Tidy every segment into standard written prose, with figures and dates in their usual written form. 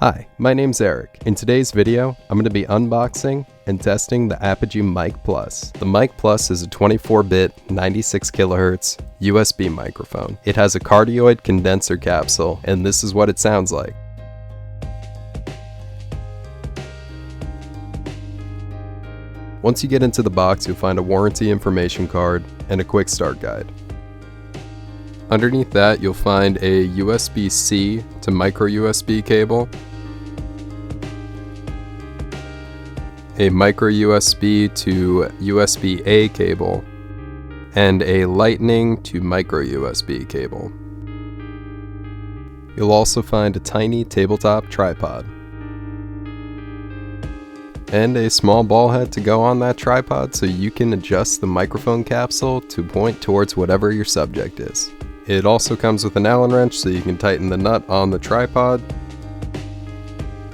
Hi, my name's Eric. In today's video, I'm going to be unboxing and testing the Apogee MiC Plus. The MiC Plus is a 24-bit, 96 kHz USB microphone. It has a cardioid condenser capsule, and this is what it sounds like. Once you get into the box, you'll find a warranty information card and a quick start guide. Underneath that, you'll find a USB-C to micro USB cable, a micro USB to USB-A cable, and a lightning to micro USB cable. You'll also find a tiny tabletop tripod and a small ball head to go on that tripod so you can adjust the microphone capsule to point towards whatever your subject is. It also comes with an Allen wrench so you can tighten the nut on the tripod.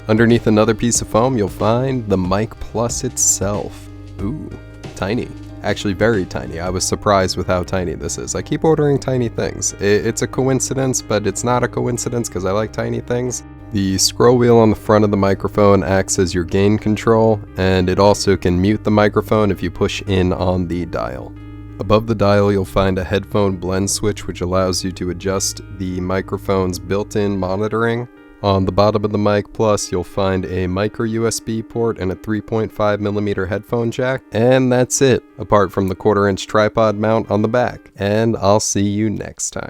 Underneath another piece of foam, you'll find the MiC Plus itself. Ooh, tiny. Actually very tiny. I was surprised with how tiny this is. I keep ordering tiny things. It's a coincidence, but it's not a coincidence because I like tiny things. The scroll wheel on the front of the microphone acts as your gain control, and it also can mute the microphone if you push in on the dial. Above the dial, you'll find a headphone blend switch which allows you to adjust the microphone's built-in monitoring. On the bottom of the MiC Plus, you'll find a micro USB port and a 3.5mm headphone jack, and that's it, apart from the 1/4-inch tripod mount on the back. And I'll see you next time.